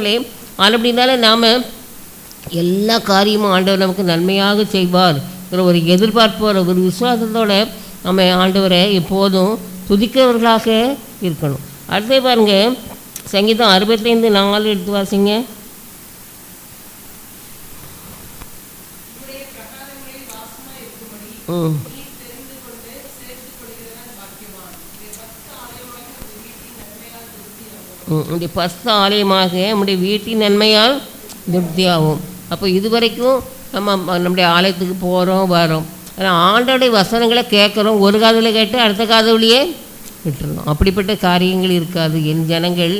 பிரியமானவர்களே, அப்படின்னால நாம் எல்லா காரியமும் ஆண்டவர் நமக்கு நன்மையாக செய்வார் ஒரு எதிர்பார்ப்போட ஒரு விசுவாசத்தோடு நம்ம ஆண்டவரை எப்போதும் துதிக்கிறவர்களாக இருக்கணும். அடுத்தே பாருங்கள், சங்கீதம் 65:4 எடுத்து வாசிங்க. இந்த பஸ்த ஆலயமாக நம்முடைய வீட்டின் நன்மையால் திருப்தியாகும். அப்போ இதுவரைக்கும் நம்முடைய ஆலயத்துக்கு போகிறோம் வரோம், ஆனால் ஆண்டோடைய வசனங்களை கேட்குறோம், ஒரு காதில் கேட்டு அடுத்த காதலியே விட்டுருணும். அப்படிப்பட்ட காரியங்கள் இருக்காது. என் ஜனங்கள்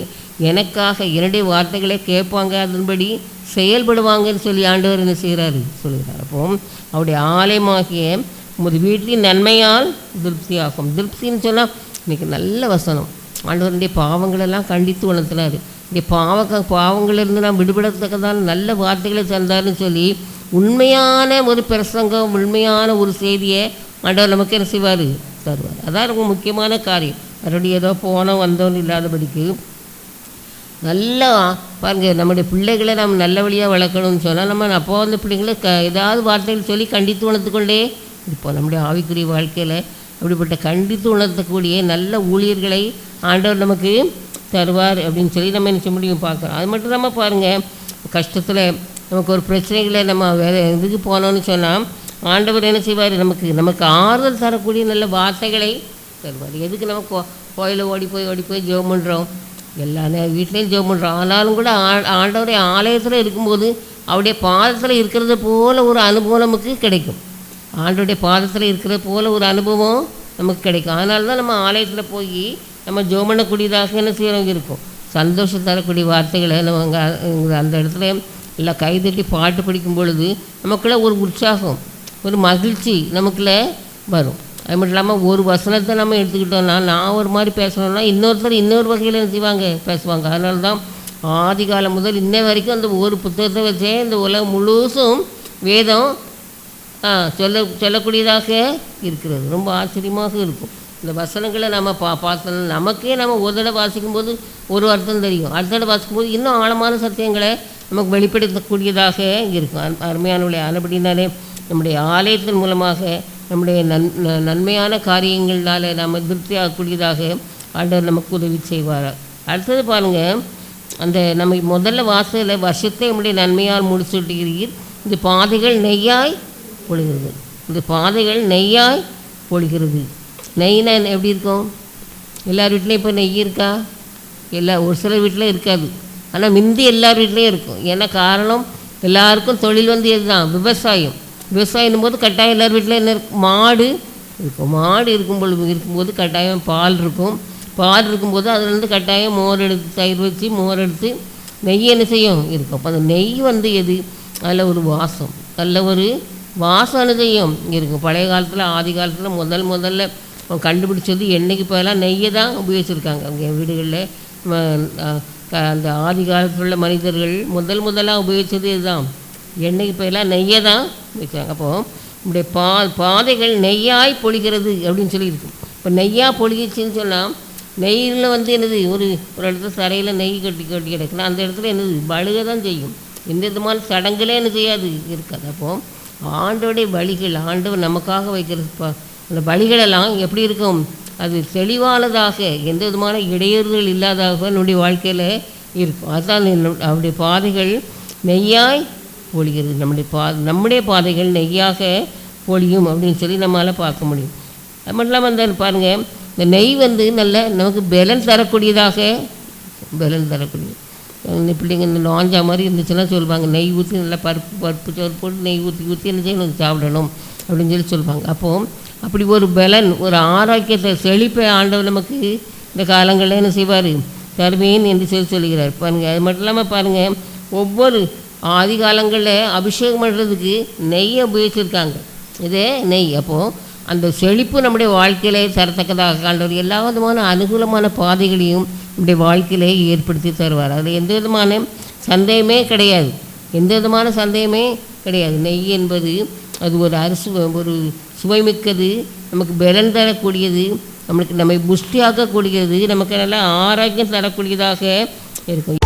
எனக்காக என்னுடைய வார்த்தைகளை கேட்பாங்க, அதன்படி செயல்படுவாங்கன்னு சொல்லி ஆண்டவர் என்ன செய்கிறாரு சொல்கிறார். அப்போ அவருடைய ஆலயமாகிய உமது வீட்டின் நன்மையால் திருப்தியாகும். திருப்தின்னு சொன்னால் இன்றைக்கி நல்ல வசனம். ஆண்டவருடைய பாவங்களெல்லாம் கண்டித்து உணர்த்தினார். இந்த பாவங்களிலிருந்து நாம் விடுபடத்தக்கதான் நல்ல வார்த்தைகளை தந்தார்னு சொல்லி உண்மையான ஒரு பிரசங்கம், உண்மையான ஒரு செய்தியை ஆண்டவர் நமக்கு என்ன செய்வார், தருவார். அதான் ரொம்ப முக்கியமான காரியம். மறுபடியும் ஏதோ போனோம் வந்தோன்னு இல்லாதபடிக்கு நல்லா பாருங்கள், நம்முடைய பிள்ளைகளை நம்ம நல்ல வழியாக வளர்க்கணும்னு சொன்னால் நம்ம அப்போ வந்து பிள்ளைங்களை ஏதாவது வார்த்தைகள் சொல்லி கண்டித்து உணர்த்துக்கொண்டே இப்போ நம்முடைய ஆவிக்குரிய வாழ்க்கையில் அப்படிப்பட்ட கண்டித்து உணர்த்தக்கூடிய நல்ல ஊழியர்களை ஆண்டவர் நமக்கு தருவார் அப்படின்னு சொல்லி நம்ம என்ன முடியும் பார்க்குறோம். அது மட்டும் இல்லாமல் பாருங்கள், கஷ்டத்தில் நமக்கு ஒரு பிரச்சனைகளை நம்ம வேறு இதுக்கு போனோன்னு சொன்னால் ஆண்டவர் என்ன செய்வார், நமக்கு ஆறுதல் தரக்கூடிய நல்ல வார்த்தைகளை தருவார். எதுக்கு நம்ம கோயிலை ஓடி போய் ஜெபம் பண்ணுறோம், எல்லா வீட்லேயும் ஜெபம் பண்ணுறோம். ஆனாலும் கூட ஆண்டவருடைய ஆலயத்தில் இருக்கும்போது அவருடைய பாதத்தில் இருக்கிறது போல் ஒரு அனுபவம் நமக்கு கிடைக்கும். ஆண்டவருடைய பாதத்தில் இருக்கிற போல் ஒரு அனுபவம் நமக்கு கிடைக்கும். அதனால தான் நம்ம ஆலயத்தில் போய் நம்ம ஜெபம் பண்ணக்கூடியதாக என்ன செய்கிறவங்க இருக்கும். சந்தோஷம் தரக்கூடிய வார்த்தைகளை நம்ம அந்த இடத்துல எல்லாம் கைதட்டி பாட்டு படிக்கும் பொழுது நமக்குள்ளே ஒரு உற்சாகம், ஒரு மகிழ்ச்சி நமக்குள்ளே வரும். அது மட்டும் இல்லாமல் ஒரு வசனத்தை நம்ம எடுத்துக்கிட்டோம்னா, நான் ஒரு மாதிரி பேசணும்னா இன்னொருத்தர் இன்னொரு வகையில் என்ன செய்வாங்க, பேசுவாங்க. அதனால தான் ஆதி காலம் முதல் இன்ன வரைக்கும் அந்த ஒரு புத்தகத்தை வச்சே இந்த உலகம் முழுசும் வேதம் சொல்லக்கூடியதாக இருக்கிறது. ரொம்ப ஆச்சரியமாக இருக்கும். இந்த வசனங்களை நம்ம பார்த்தோம், நமக்கே நம்ம ஒரு தடவை வாசிக்கும்போது ஒரு அர்த்தம் தெரியும், அடுத்த தடவை வாசிக்கும்போது இன்னும் ஆழமான சத்தியங்களை நமக்கு வெளிப்படுத்தக்கூடியதாக இருக்கும். அருமையானவர்களே, அதுபடினாலே நம்முடைய ஆலயத்தின் மூலமாக நம்முடைய நன்மையான காரியங்களால் நம்ம திருப்தி ஆகக்கூடியதாக ஆண்டவர் நமக்கு உதவி செய்வார். அடுத்தது பாருங்கள், அந்த நம்ம முதல்ல வாசலில் வருஷத்தை நம்முடைய நன்மையால் முடிச்சுட்டுகிறீர், இந்த பாதைகள் நெய்யாய் பொழிகிறது. இந்த பாதைகள் நெய்யாய் பொழிகிறது. நெய்னா எப்படி இருக்கும்? எல்லார் வீட்லேயும் இப்போ நெய் இருக்கா? ஒரு சிலர் வீட்டில் இருக்காது, ஆனால் முந்தி எல்லார் வீட்லேயும் இருக்கும். ஏன்னா காரணம், எல்லாருக்கும் தொழில் வந்து இதுதான், விவசாயம். விவசாயம் போது கட்டாயம் எல்லார் வீட்டில் என்ன இருக்கும், மாடு இருக்கும். மாடு இருக்கும்போது கட்டாயம் பால் இருக்கும். பால் இருக்கும்போது அதுலேருந்து கட்டாயம் மோர் எடுத்து, தயிர் வச்சு மோர் எடுத்து நெய் என்ன செய்யும் இருக்கும். அப்போ அந்த நெய் வந்து எது, அதில் ஒரு வாசம், நல்ல ஒரு வாசனையும் இருக்கும். பழைய காலத்தில் ஆதி காலத்தில் முதல்ல கண்டுபிடிச்சது எண்ணெய்க்கு பதிலாக நெய்யை தான் உபயோகிச்சிருக்காங்க. அவங்க வீடுகளில் அந்த ஆதி காலத்தில் உள்ள மனிதர்கள் முதலாக உபயோகித்தது இதுதான், எண்ணெய்க்கு பதிலாக நெய்யை தான் உபயோகிச்சாங்க. அப்போது நம்முடைய பாதைகள் நெய்யாய் பொழிகிறது அப்படின்னு சொல்லியிருக்கும். இப்போ நெய்யாக பொழிச்சின்னு சொன்னால், நெய்யில் வந்து என்னது, ஒரு இடத்துல தரையில் நெய் கட்டி கிடக்குன்னா அந்த இடத்துல என்னது பழுக தான் செய்யும். எந்த விதமான சடங்குலே என்ன செய்யாது, இருக்காது. அப்போது ஆண்டோடைய வழிகள், ஆண்டவர் நமக்காக வைக்கிறது அந்த வழிகளெல்லாம் எப்படி இருக்கும், அது தெளிவானதாக, எந்த விதமான இடையூறுகள் இல்லாதாக நம்முடைய வாழ்க்கையில் இருக்கும். அதுதான் அவருடைய பாதைகள் நெய்யாய் பொழிகிறது. நம்முடைய பாதைகள் நெய்யாக பொழியும் அப்படின்னு சொல்லி நம்மளால் பார்க்க முடியும். அது மட்டும் இல்லாமல் அந்த பாருங்கள், இந்த நெய் வந்து நல்ல நமக்கு பலன் தரக்கூடியதாக, இந்த பிள்ளைங்க இந்த நாஞ்சா மாதிரி இருந்துச்சுன்னா சொல்லுவாங்க, நெய் ஊற்றி நல்லா பருப்பு சோறு போட்டு நெய் ஊற்றி என்ன செய்யணும், சாப்பிடணும் அப்படின்னு சொல்லி சொல்லுவாங்க. அப்போது அப்படி ஒரு பலன், ஒரு ஆரோக்கியத்தை, செழிப்பை ஆண்டவர் நமக்கு இந்த காலங்களில் என்ன செய்வார், தருவேன் என்று சொல்லுகிறார். பாருங்கள், அது மட்டும் இல்லாமல் பாருங்கள், ஒவ்வொரு ஆதி காலங்களில் அபிஷேகம் பண்ணுறதுக்கு நெய்யை உபயோகிச்சிருக்காங்க. இதே நெய். அப்போது அந்த செழிப்பு நம்முடைய வாழ்க்கையிலே தரத்தக்கதாக ஆண்டவர் எல்லா விதமான அனுகூலமான பாதைகளையும் நம்முடைய வாழ்க்கையிலே ஏற்படுத்தி தருவார். அதில் எந்த விதமான சந்தேகமே கிடையாது, நெய் என்பது அது ஒரு சுவைமிக்கது, நமக்கு பலன் தரக்கூடியது, நம்மை புஷ்டியாக்கக்கூடியது, நமக்கு நல்லா ஆரோக்கியம் தரக்கூடியதாக இருக்கும்.